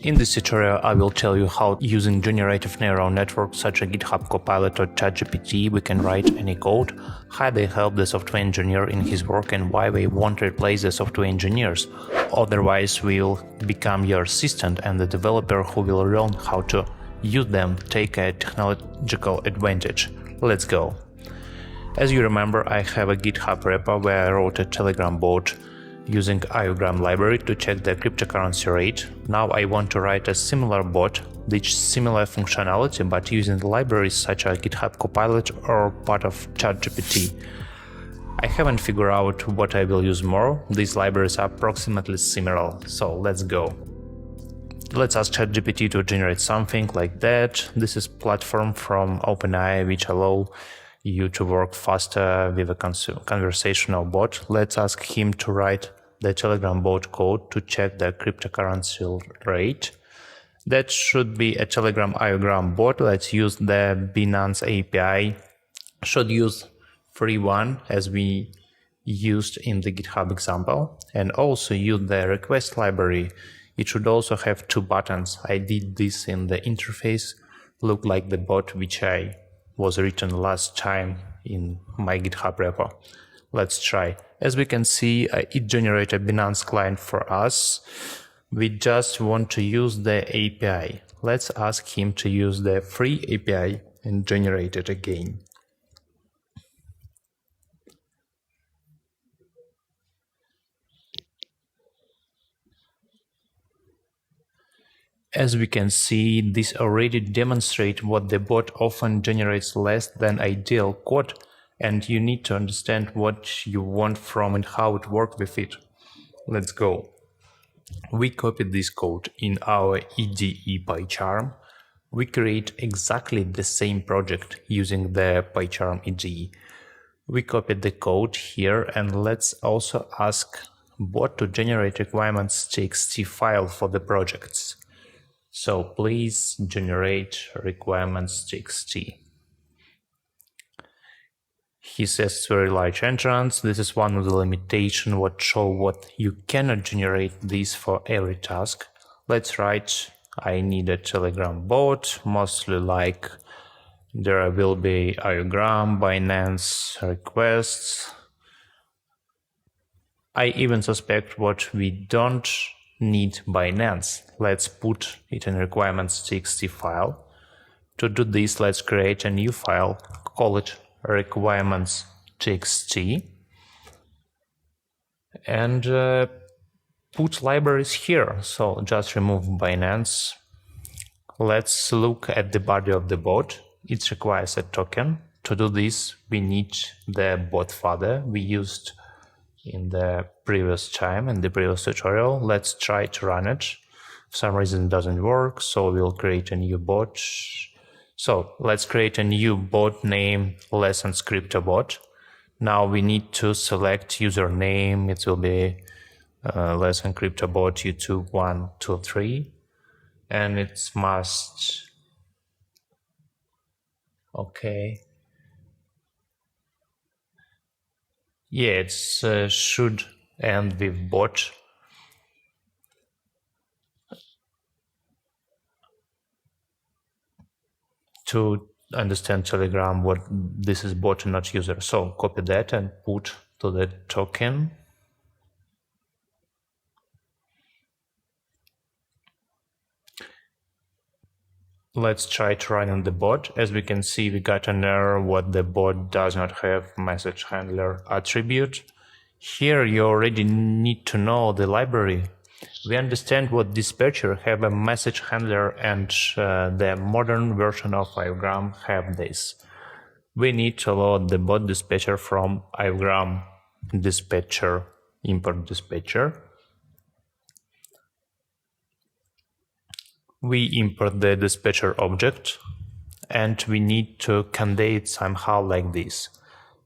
In this tutorial, I will tell you how using generative neural networks such as GitHub Copilot or ChatGPT we can write any code, how they help the software engineer in his work and why we won't replace the software engineers. Otherwise, we will become your assistant and the developer who will learn how to use them take a technological advantage. Let's go. As you remember, I have a GitHub repo where I wrote a Telegram bot using iogram library to check the cryptocurrency rate. Now I want to write a similar bot with similar functionality but using libraries such as GitHub Copilot or part of ChatGPT. I haven't figured out what I will use more. These libraries are approximately similar, so let's go. Let's ask ChatGPT to generate something like that. This is platform from OpenAI which allow you to work faster with a conversational bot. Let's ask him to write the Telegram bot code to check the cryptocurrency rate. That should be a Telegram iogram bot. Let's use the Binance API. Should use free one as we used in the GitHub example, and also use the request library. It should also have two buttons. I did this in the interface. Look like the bot which I was written last time in my GitHub repo. Let's try. As we can see, it generated a Binance client for us. We just want to use the API. Let's ask him to use the free API and generate it again. As we can see, this already demonstrates what the bot often generates less than ideal code, and you need to understand what you want from and how it works with it. Let's go. We copied this code in our IDE PyCharm. We create exactly the same project using the PyCharm IDE. We copied the code here, and let's also ask bot to generate requirements.txt file for the projects. So please generate requirements.txt. He says it's very large entrance. This is one of the limitations what show what you cannot generate this for every task. Let's write, I need a Telegram bot, mostly like there will be iogram, Binance requests. I even suspect what we don't need Binance. Let's put it in requirements.txt file. To do this, let's create a new file, call it requirements.txt, and put libraries here. So just remove Binance. Let's look at the body of the bot. It requires a token. To do this, we need the bot fodder we used in the previous time, in the previous tutorial. Let's try to run it. For some reason it doesn't work, so we'll create a new bot. So let's create a new bot name lessons crypto bot. Now we need to select username. It will be lesson crypto bot YouTube 1, 2, 3, and it's must. Okay. Yeah, it's should end with bot. To understand Telegram what this is bot and not user. So copy that and put to the token. Let's try to run on the bot. As we can see, we got an error what the bot does not have message handler attribute. Here you already need to know the library. We understand what dispatcher have a message handler, and the modern version of iogram have this. We need to load the bot dispatcher from iogram dispatcher, import dispatcher. We import the dispatcher object, and we need to convey it somehow like this.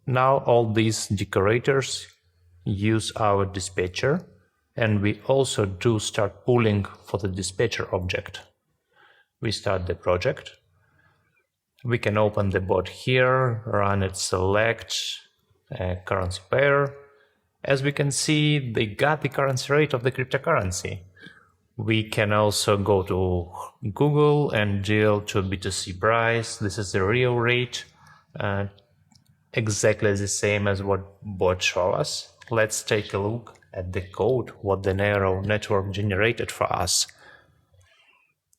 Now all these decorators use our dispatcher, and we also do start pulling for the dispatcher object. We start the project. We can open the bot here, run it, select currency pair. As we can see, they got the currency rate of the cryptocurrency. We can also go to Google and deal to B2C price. This is the real rate, exactly the same as what bot show us. Let's take a look at the code, what the neural network generated for us.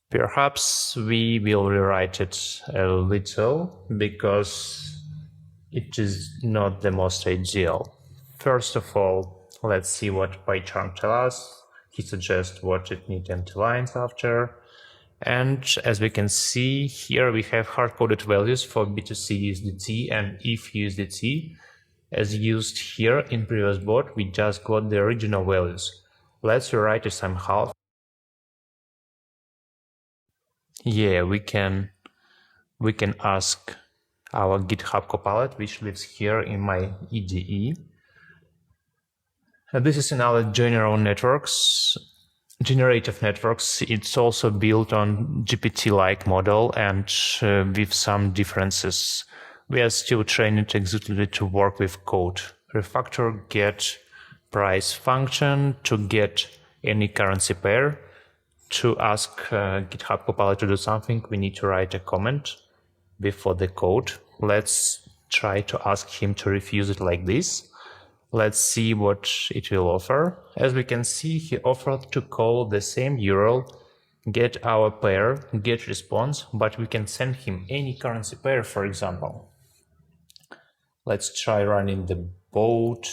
Perhaps we will rewrite it a little because it is not the most ideal. First of all, let's see what PyCharm tells us. He suggests what it needs empty lines after. And as we can see here, we have hard-coded values for B2C USDT and ETH USDT. As used here in previous bot, we just got the original values. Let's rewrite it somehow. Yeah, we can ask our GitHub Copilot, which lives here in my IDE. This is in our general networks, generative networks. It's also built on GPT-like model and with some differences. We are still training it exclusively to work with code. Refactor get price function to get any currency pair. To ask GitHub Copilot to do something, we need to write a comment before the code. Let's try to ask him to refuse it like this. Let's see what it will offer. As we can see, he offered to call the same URL, get our pair, get response, but we can send him any currency pair, for example. Let's try running the bot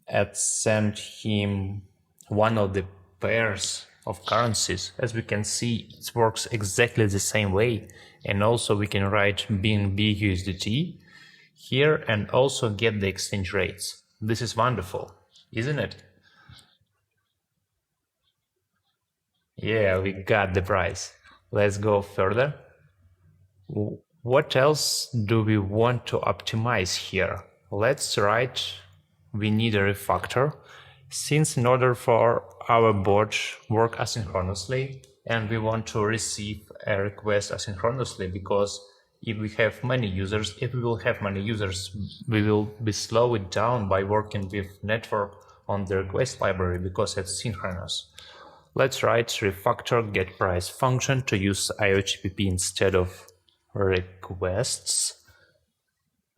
and send him one of the pairs of currencies. As we can see, it works exactly the same way. And also we can write BNB USDT here and also get the exchange rates. This is wonderful, isn't it? Yeah, we got the price. Let's go further. What else do we want to optimize here? Let's write, we need a refactor, since in order for our bot work asynchronously, and we want to receive a request asynchronously, because if we have many users, we will be slowed down by working with network on the request library because it's synchronous. Let's write refactor get price function to use IOGPP instead of requests.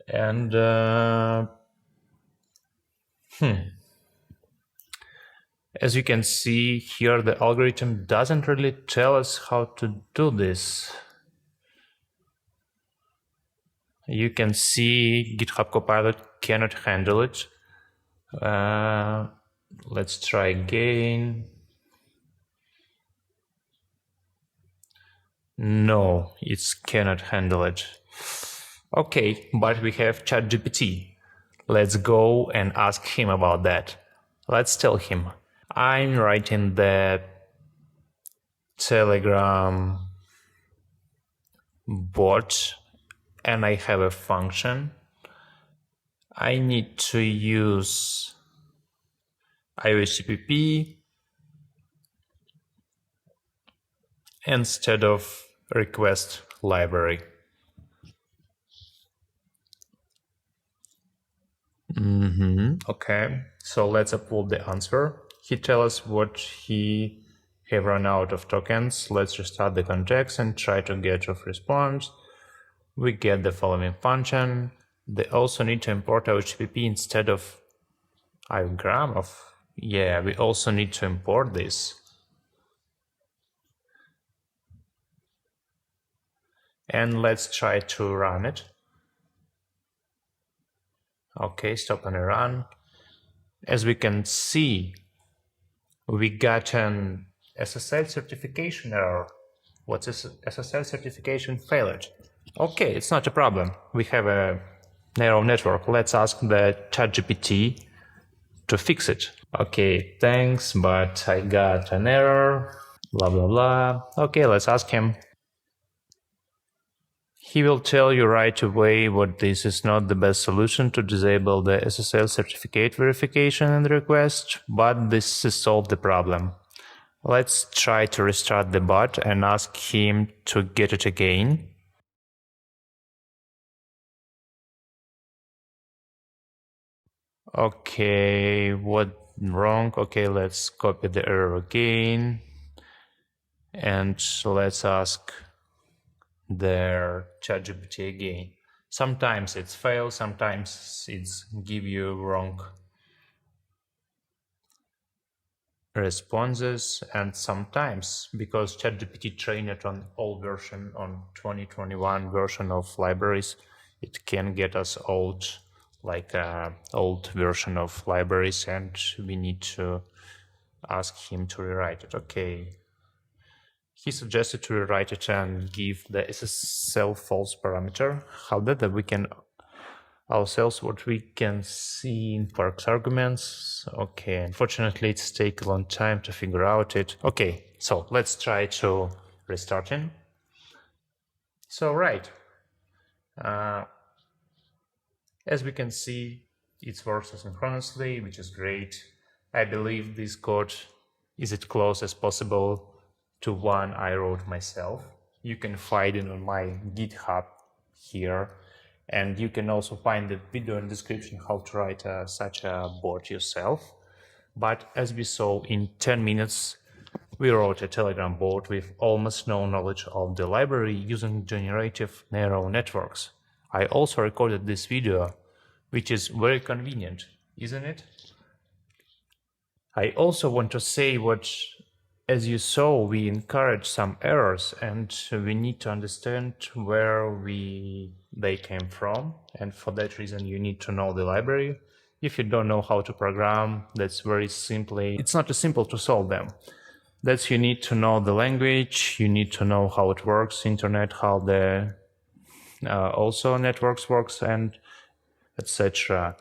And as you can see here, the algorithm doesn't really tell us how to do this. You can see GitHub Copilot cannot handle it. Let's try again. No, it cannot handle it. Okay, but we have ChatGPT. Let's go and ask him about that. Let's tell him. I'm writing the Telegram bot and I have a function. I need to use IOGPP instead of request library. Okay, so let's upload the answer. He tells us what he have run out of tokens. Let's restart the context and try to get a response. We get the following function. They also need to import our HTTP instead of igram of. Yeah, we also need to import this. And let's try to run it. Okay, stop and run. As we can see, we got an SSL certification error. What's this SSL certification failed? Okay, it's not a problem. We have a neural network. Let's ask the ChatGPT to fix it. Okay, thanks, but I got an error. Blah, blah, blah. Okay, let's ask him. He will tell you right away what this is not the best solution to disable the SSL certificate verification and request, but this has solved the problem. Let's try to restart the bot and ask him to get it again. Okay, what wrong. Okay, let's copy the error again. And let's ask the ChatGPT again. Sometimes it's fails, sometimes it's give you wrong responses, and sometimes because ChatGPT trained it on old version, on 2021 version of libraries, it can get us old version of libraries, and we need to ask him to rewrite it. Okay, he suggested to rewrite it and give the SSL false parameter. However, we can ourselves what we can see in parks arguments. Okay, unfortunately it's take a long time to figure out it. Okay, so let's try to restart him. So right, as we can see, it works asynchronously, which is great. I believe this code is as close as possible to one I wrote myself. You can find it on my GitHub here, and you can also find the video in the description how to write such a bot yourself. But as we saw, in 10 minutes, we wrote a Telegram bot with almost no knowledge of the library using generative neural networks. I also recorded this video, which is very convenient, isn't it? I also want to say what, as you saw, we encourage some errors, and we need to understand where they came from, and for that reason you need to know the library. If you don't know how to program, that's very simply, it's not as simple to solve them. That's you need to know the language, you need to know how it works, internet, how the also networks works, and etc.